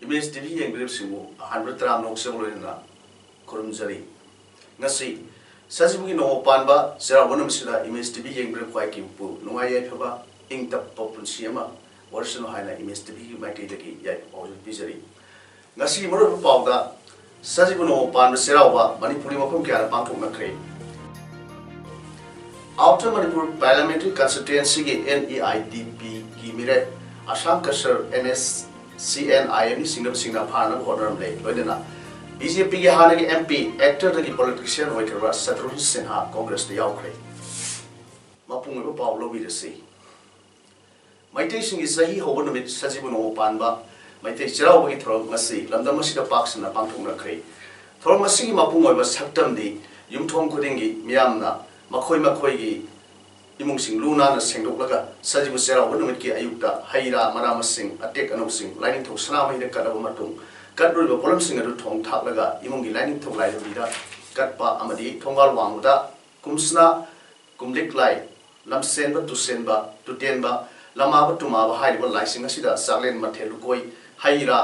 Image TV yang grip simu hanbra tram nok sem loina korum jari ngasi sajibugi no panba sera bonum sida Image TV yang grip kwai kimpu nuai yai phaba ing tap popun siama warshno haina Image TV ki mai dagi yai awju bijari ngasi moro pawda sajibu no panba sera wa manipuri mapum kya pangthok nakre Outer Manipur Parliamentary Constituency ki NEIDP ki mire Assam Kasar CNIM Singham Singha Phana Honoram Lay Loidena BJP ki hana ki MP actor ki politician hoikra Shatrughan Sinha Congress the yaukre mapung ba pawlo bi resi Maitei singi sahi hobo namit sajibu no panba Maitei chiraw gi thorong masi lamdam masi da paksna pangthong nakre thorong masi ki mapung ba saktam di yumthong khuding gi miyamna makhoi gi imung sing luna na sengdok laga sajibu sera wonumit ki ayukta haira marama sing atek anok sing lining thok sana mai de kadaba matung kadrul ba polam sing adu thong thak laga imung gi lining thok lai bida katpa amadi thongal wangda kumsna kumlik lai lamsen ba tusen ba tuten ba lama ba tuma ba hai ba lai sing asida saklen mathelu koi haira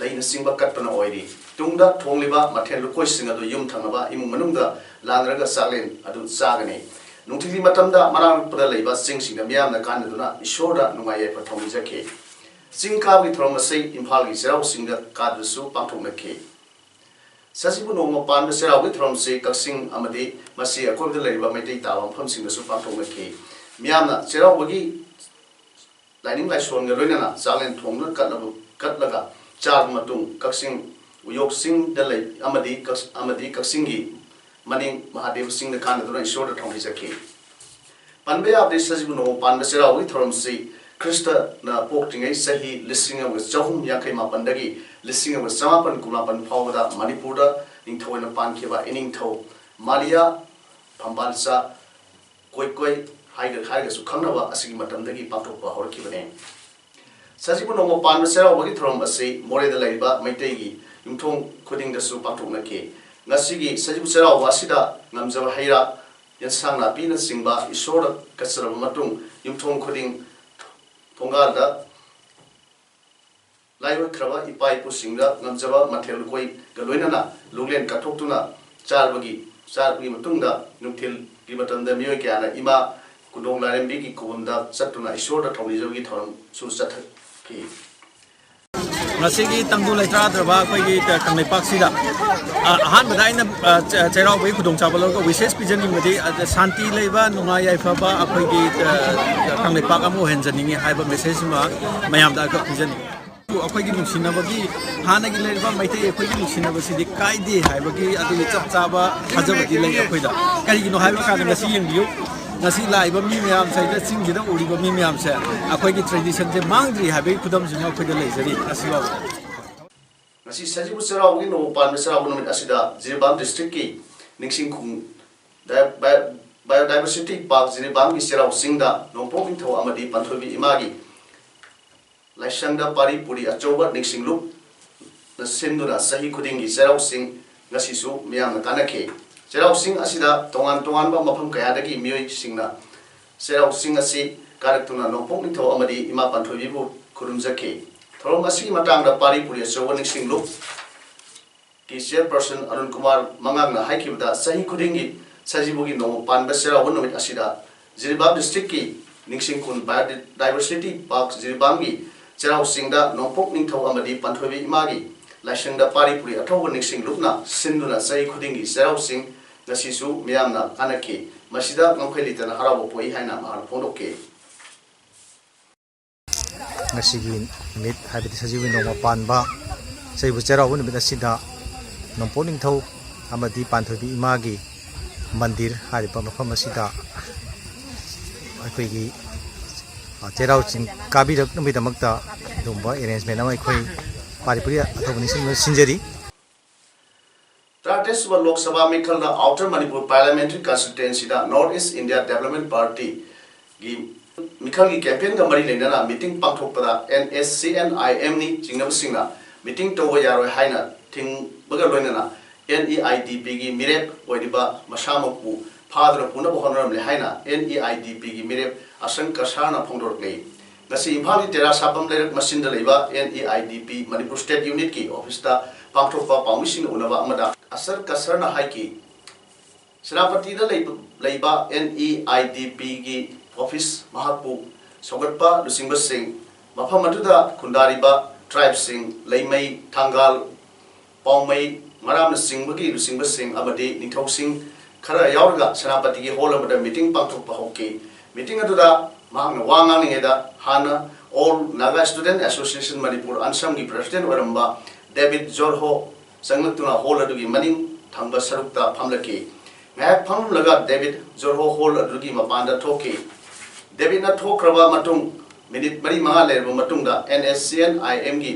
laina sing ba katpana oiri tungda thongliba mathelu koi sing adu yum thangaba imung manungda langraga saklen adu sagane Nungtili matamda marang pada leiba sing singa miyam na kan duna ishoda nungai pa thomi jake sing ka gi throm sei imphal gi serau singa ka dusu pangthok na ke sasibu no ma pan serau gi throm sei kaksing amadi masi akol de leiba mai tei tawam pham sing su pangthok na ke miyam na serau gi lining lai son ga loina na salen thong na kat laga char matung kaksing uyok sing de lei amadi kaksing gi Maning Mahadev Singh the Kandaduna is short of Tomizaki. Panbea de Sajibu no Pandasera with Thormsi, Krista na Porting a Sahi, listening with Jahum Yakima Pandagi, listening with Samapan Kulapan Powder, Manipura, Ninto and Pankiva, Inningto, Malia, Pambalsa, Koikoi, Higer Sukanava, Asimatandagi, Patopa, or Kivane. Sajibu no Pandasera with Thormasi, More the Laiba, Maitegi, Yumtong, quitting the Supatonaki. Ngasigi sajibu sera wasida ngamjawa haira yansang na pina singba isora kasara matung yumthong khuding thongalda laiwa kraba ipai pu singda ngamjawa mathel koi galoina na luglen kathoktuna charbagi matungda numthil gi matamda miyo kyana ima kudong larembi ki kubunda satuna isora thongijawgi thoram su sathaki Ngasigi tangdu letra draba koigi tanglai paksida ahan badaina chairau bai khudong chabalo ko विशेष पिजन madi shanti leiba nungai yaifaba akoigi tanglai pak amu henjaningi haiba message ma mayam da ka pijan akoigi nungsinabagi hanagi leiba maite akoigi nungsinabasidi kaide haibagi adu chap chaba hajabagi lei akoida kari no haiba ka ngasi yengbiu ngasi laiba mi myam saida singida uriba mi myam se akoigi tradition je mangdri habi khudam jima akoida leijari asiwa Ngasi sajibu serau gi no pan serau nomit asida Jirebam district ki ningsing khung biodiversity park Jirebam gi serau singda nongpong intho amadi panthobi imagi laisangda pari puri achoba ningsing lup na sendura sahi khuding gi serau sing ngasi su miyam na kanake serau sing asida tongan ba mafam kaya dagi miyoi singna serau sing asi karaktuna nongpong intho amadi ima panthobi bu khurumjake Thorong asi matang da pari puri achoba ningsing lup ki chairperson Arun Kumar mangang na haikibda sahi khuding gi sajibugi no panba serau nomit asida Jirebam district ki ningsing kun biodiversity park Jirebam gi serau singda nongpok ningthau amadi panthobi imagi laisangda pari puri athoba ningsing lupna sinduna sahi khuding gi serau sing ngasisu miyamna kanake masida ngomkhailitana harawo poi haina mahal phondoke ngasigi mit habiti sajibu no panba saibu chera won mit asida nomponing thau amadi panthobi imagi mandir haripa mafam asida akoigi cherau chin kabirak nami damakta dumba arrangement amai khoi पारिपुरी अथवा सिंजरी Trates wa Lok Sabha Mikhal na Outer Manipur Parliamentary Constituency da North East India Development Party gi Mikhal gi campaign ga mari leina na meeting pangthok pada NSCNIM ni jingnam singna meeting to yaroi haina thing baga loina na NEIDP gi mirep oidiba masamakpu phadra puna bohonaram le haina NEIDP gi mirep asang kasana phongdor nei ngasi imphal tera sapam le machine da leiba NEIDP Manipur State Unit ki office da pangthok pa pawmising unaba amada asar kasarna haiki Senapati da leiba NEIDP gi office mahapu sogatpa Lusingba Singh mafam aduda khundariba tribe Singh leimai thangal paumai maram singbagi Lusingba Singh abadi nithau Singh khara yaurga Senapati gi hall amada meeting pangthok pa hoki meeting aduda mahang wangang ngeda hana all Naga Student Association Manipur Ansam gi president waramba David Jorho sangatuna hall adugi maning thangba sarukta phamlaki ngak phamlaga David Jorho hall adugi mapanda thoki David na thokraba matung minute mari manga lerba matungda NSCNIM gi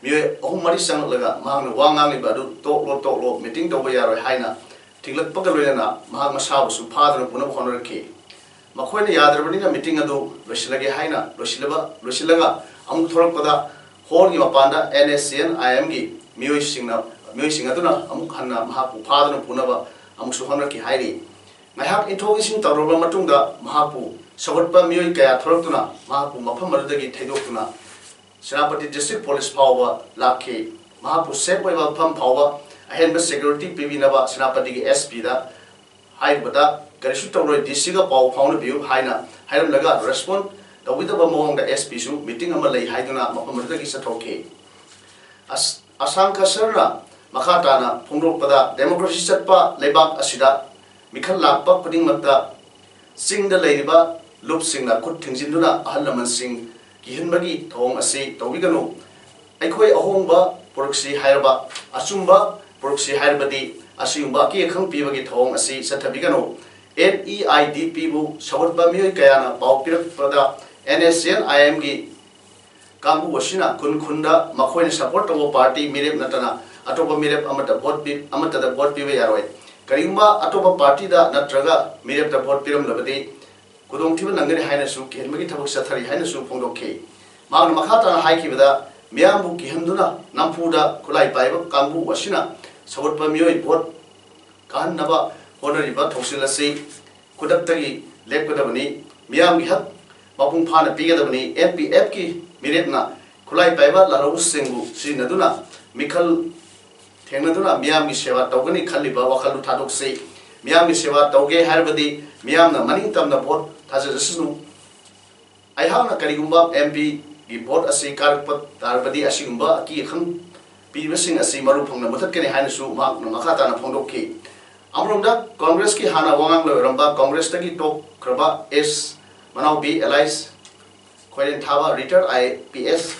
miyo ahum mari sanglaga mahang wangang liba adu toklo meeting to bayaroi haina tinglak pagaloina mahang masabu su phadra puna khonraki makhoi na yadrabani na meeting adu losilage haina losilaga amuk thorakpada hall gi mapanda NSCNIM gi miyo singna aduna amuk hanna mahapu phadra punaba amuk su khonraki hairi ngahak introduction tawroba matungda mahapu Sagatpa miyo kaya thoraktuna mahapu mafam adudagi thaidokuna Senapati District Police Power lakhe mahapu safe oiba pham phawa ahenba security pibinaba Senapati gi SP da haibada karisu tawroi DC ga paw phauna biu haina hairam laga respond tawidaba mawang da SP su meeting ama lei haiduna mafam adudagi sathoke asangka sarna makhatana phongrokpada democracy chatpa lebak asida mikhal lakpa puding makta singda leiriba Lup Singh na khut thingzinduna ahal laman Singh kihinbagi thong ase tawiganu aikhoi ahongba proxy hairba asumba proxy hairbadi asiumba ki khang pibagi thong ase sathabiganu NEIDP bu sawatba mioi kayana pawpirak pada NSCNIM gi kambu wasina khunda makhoina support to party mirep natana atoba mirep amata vote pibe yaroi karimba atoba party da natraga mirep da vote piram labadi kudong thiba nangani haina su kenmagi thabak sathari haina su phongdokhe magna makhata haikibada miambu kihanduna nampuda khulai paiba kambu wasina sawatpa mioi vote kan naba honoriba thosilasi kudaktagi lepkadabani miamgi hak mapung phana pigadabani NPF ki miretna khulai paiba larawu singbu sinaduna mikhal thengnaduna miamgi sewa tawgani khalliba wakhalu thadokse miamgi sewa tawge harbadi miamna maning tamna vote thajasnu aihana karigumba MP gi vote asi karpat tarbadi asigumba ki kham pibasing asi maru phangna muthatkani hainasu makna makhata na phongdokki amromda Congress ki hana wangang loramba Congress tagi top kraba S manau B allies khoiren thaba retired IPS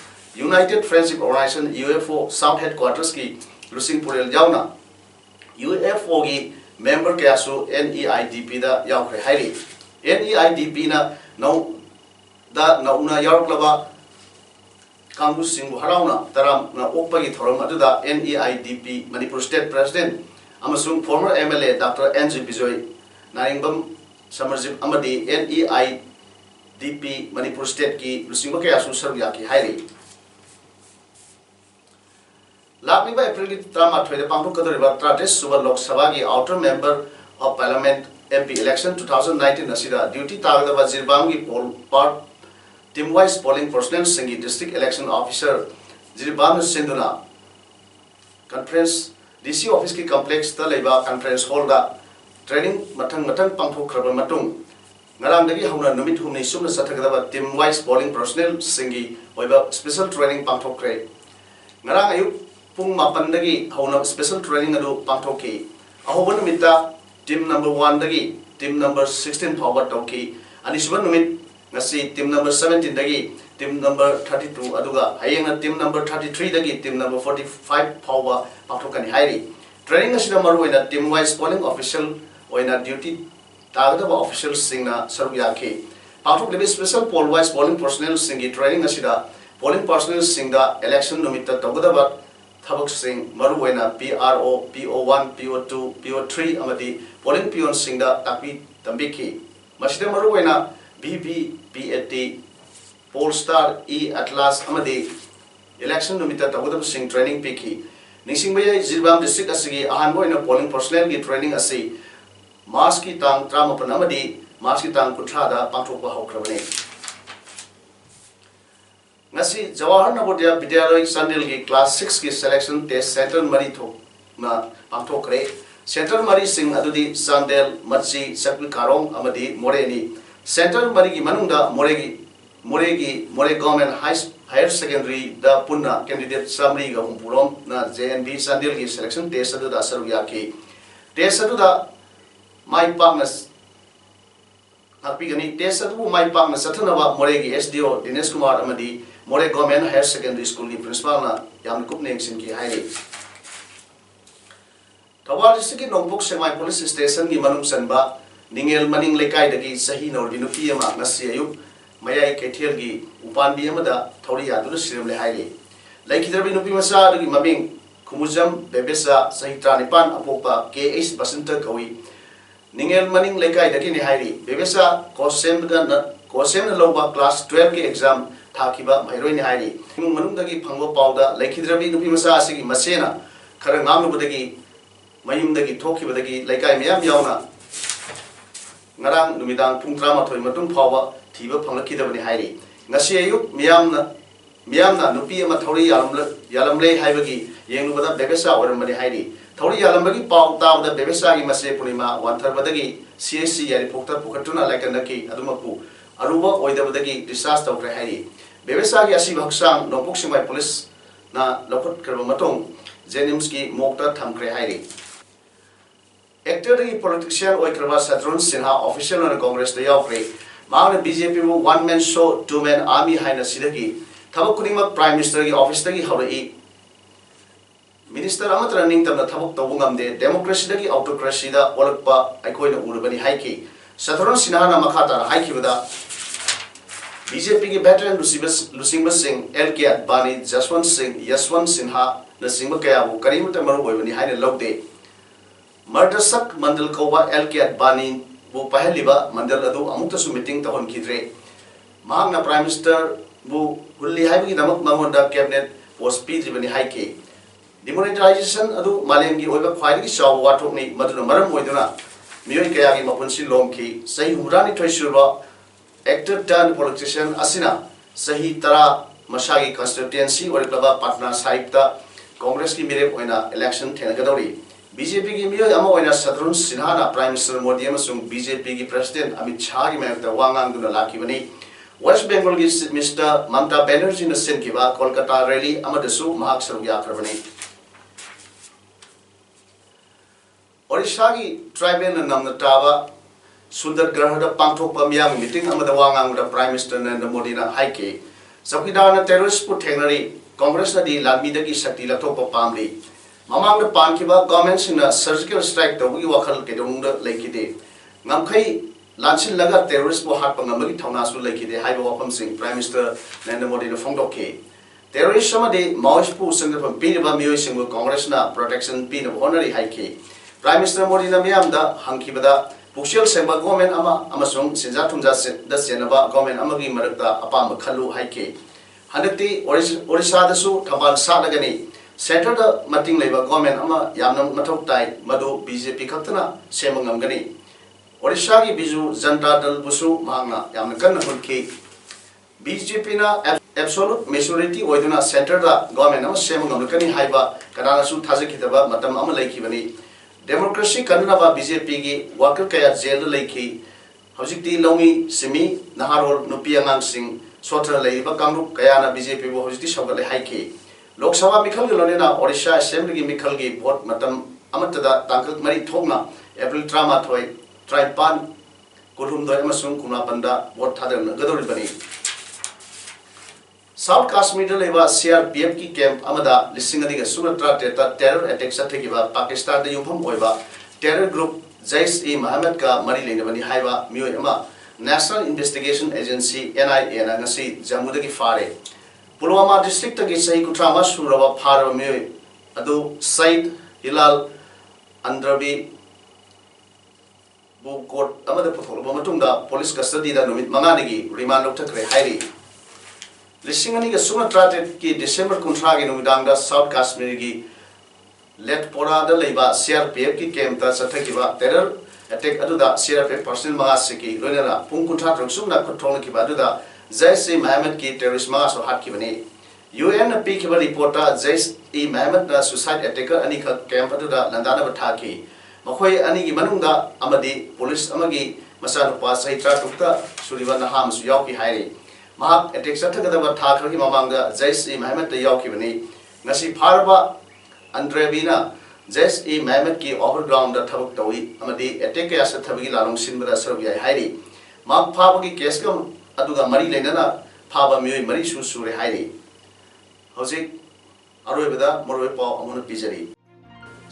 United Friendship Organization UFO South Headquarters ki Lusing Purel jauna UFO gi member kayasu NEIDP da yaukre hairi NEIDP na nauna yaruklaba kambu singbu harauna taram na okpagi thoram aduda NEIDP Manipur State President amasung former MLA Dr. NG Bijoy Naringbam Samarjip amadi NEIDP Manipur State ki lusingba kayasu sarvya ki hairi Lakniba April ki trama thoide pangthok kadoriba Trates Suba Lok Sabha ki outer member of Parliament MP election 2019 asida duty tagdaba Jirbam ki poll part team wise polling personnel singi district election officer Jirbam senduna conference DC office ki complex ta leiba conference hall da training mathang pangthok khraba matung ngarang dagi hauna numit humni sumna sathagdaba team wise polling personnel singi oiba special training pangthok kre ngarang ayuk pung mapan dagi hauna special training adu pangthoki ahoban numita team number 1 dagi team number 16 forward toki ani suban numit ngasi team number 17 dagi team number 32 aduga hayengna team number 33 dagi team number 45 forward pangthokani hairi training asida maru oina team wise polling official oina duty tagdaba officials singna saruk yakhe pangthok lebe special poll wise polling personnel singi training asida polling personnel singda election numita tawgadaba thabak sing maruwaina PRO PO1 PO2 PO3 amadi polling peon singda takpi tambiki masida maruwaina BB PAT Polestar E Atlas amadi election numita tawgadaba sing training piki Nisingbayay Zirbam district asigi ahan boina polling personnel gi training asi Mars ki tang trama panamadi Mars ki tang kuthada pangthokpa hokrabane ngasi Jawahar Navodaya Vidyalaya Sandil gi class 6 ki selection test center mari thok na pangthokre center mari sing adudi Sandel Machi Sakwi Karong amadi Moreni center mari gi manungda More government higher secondary da punna candidate summary ga humpurom na JNB Sandil gi selection test adu da saru yaki test adu da mai partners happy gani test adu mai partners sathana ba More gi SDO Dinesh Kumar amadi More government higher secondary school gi principal na yam kupneng sin ki haire Tawal district Nongbuk Semai police station gi manung sanba Ningel Maning Lekai dagi sahi nor dinupi ama ngasi ayuk Mayai Ketiel gi upanbi amada thori yaduna siramle haile laikidrabi nupi masa dagi maming Kumujam Bebesa Sahitra Nipan apopa KH Basanta kawi Ningel Maning Lekai dagi ni haile Bebesa Kosem na loba class 12 ke exam thakiba mairoi ni haile manung dagi phangbo pawda laikidrabi nupi masa asigi masena khara ngam dagi mayum dagi thokiba dagi Lekai meyam yauna ngarang numidang pung 13 matung phawa thiba phanglakidabani hairi ngasi ayuk miyamna nupi ama thori yalamle haibagi yenglubada bebesa oramani hairi thori yalambagi paw tawda bebesa gi mase punima wantharbadagi CSC yari phokta phokatuna laikanaki adumapu aruba oidabadagi discharge tawkre hairi bebesa gi asi bhaksang Nongbuk Semai police na lokot karba matong Jenims gi mokta thamkre hairi actor gi politician oikraba Satron Sinha official on Congress da yaukre Maana BJP wo one man show two man army haina sidagi thabak kunima prime minister gi office dagi hawrai minister amatra ning tamna thabak tawungamde democracy dagi autocracy da olakpa aikoina urubani haiki Satron Sinha na makhata haikibada BJP gi veteran Lusingba Singh LK Advani Jaswant Singh Yaswant Sinha na singba kaya bu karimata maru boibani haina logde Mardasak Mandal Kowa LK Advani bu pahaliba mandal adu amukta su meeting tahon kidre mahangna prime minister bu hulli haibagi damak mangonda cabinet post p dribani haike demonetization adu malengi oiba khwaidagi shaw wathok ni maduna maram oiduna miyoi kayagi mapunsi lomki sahi humrani thoisurba actor turned politician asina sahi tara masagi constituency oriklaba Patna sahibta congress ki mirep oina election thenagadori BJP ki miyo ama oina Satron Sinha na Prime Minister Modi amasung BJP ki President Amit Shah ki mayakta wangang duna lakibani West Bengal ki Mr. Mamta Banerjee na senkiba Kolkata rally amadasu mahak saru yakrabani Odisha ki tribal na namna tawa Sundar Grahada pangthokpa miyang meeting amada wangang da Prime Minister Narendra Modi na haike Sakidar na terrorist pu thengnari Congress na di lalmida ki sakti lathokpa pamli Mamang da pankiba government sina surgical strike tawgi wakhal kedongda laikide ngamkhai lansin laga terrorist bo hat pangamagi thawna su laikide haiba wafam sing Prime Minister Narendra Modi na phongdokhe terrorist samade maoist pu sangrapam piniba miyoi singbu Congress na protection pin honori haike Prime Minister Modi na miyamda hangkibada puksial semba government amasung sinja thumja da senaba government amagi marakta apam khalu haike hadati Odisha da su thaban sa lagani Center da mating leba government ama yamna mathau tai madu BJP khaktana semangam gani Odisha gi biju Janata Dal busu mahanga yamna kanna hulki BJP na absolute majority oiduna center da government ama semangam kani haiba kanana su thajikitaba matam ama laikibani democracy kanna ba BJP gi worker kaya jail laiki hojikti longi simi naharol nupi angang sing sotra leiba kangrup kaya na BJP bo hojikti sogale haiki Lok Sabha Mikhal Gilonina Odisha Assembly gi Mikhal gi vote matam amatada tangkak mari thokna April trama thoi traipan kulhum doi amasung kumna panda vote thadana gadori bani South Kashmir leba CRPF ki camp amada lisingadi ga suratra teta terror attack sathegiba Pakistan da yumpham oiba terror group Jaish-e-Mohammed ka mari lena bani haiba miyoi ama National Investigation Agency NIA na ngasi Jammu da gi fare Pulwama district की सही कुट्रामा सूरबा फारब में अदु सईद हिलाल अंद्रबी बु court अमद पुथोलबा मतुंगा police custody दा नुमित मंगानिगी remand लौथखरे हाइरी लिसिंग अनिगा सुना ट्राटेट की दिसंबर कुंट्रा की नुमिदांगा south Kashmir की लेटपोरा दा लेबा सीआरपीएफ की कैंप ता सथकिबा टेरर अटैक अदुदा सीआरपीएफ पर्सनल मंगा सिकी लोनेना पुंग कुंट्रा ट्रक्सुमना खथोन की बादुदा जैश ए मोहम्मद की टेररिस्ट मंगा सो हात की बने यूएन पी की रिपोर्ट जैश ए मोहम्मद ना सुसाइड अटैकर अनी ख कैंप अदुदा लंदाना बथाकी मखोय अनी की मनुंगा अमदी पुलिस अमगी मसानुपा सही ट्राटुक्ता सुरिबा नहाम सु यावकी हाइरी महाक अटैक सथगदबा थाखरगी ममांगदा जैश ए मोहम्मद यावकी बने ngasi pharba Andrebina जैश ए मोहम्मद की ओवरग्राउंड दा थबक तोई अमदी अटैक या सथबगी लालों सिनबदा सरबिया हाइरी माक फाबगी केस कम अदुगा मरी लेनना फाबा मियोय मरी सु सुरे हाइरी हौजिक अरोयबदा मरोय पाव अमोन पिजरी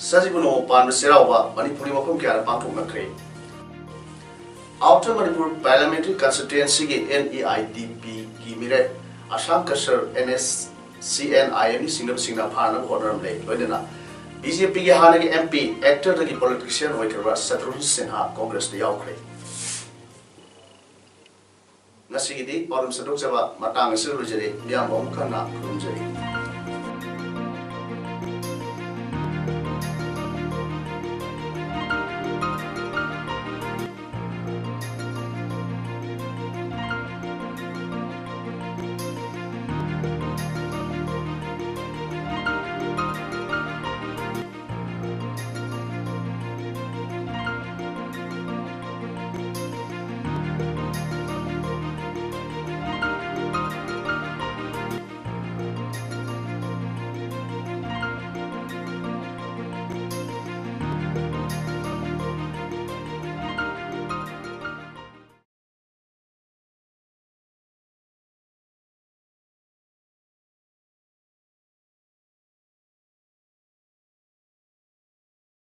सजिबुनो पान सेरावबा मणिपुरी मफम क्या पांथोक नखरे आउटर मणिपुर पार्लियामेंट्री कंस्टिट्यूएंसी के NEIDP की मिरे असम कसर NSCN-IM सिंगना फारन होनरम ले लोइना BJP के हाने के MP एक्टर की पॉलिटिशियन होइकरबा शत्रुघ्न सिन्हा कांग्रेस ने यावखरे ngasi di parum sedok jaba matang se rujere miam om kana rumjeri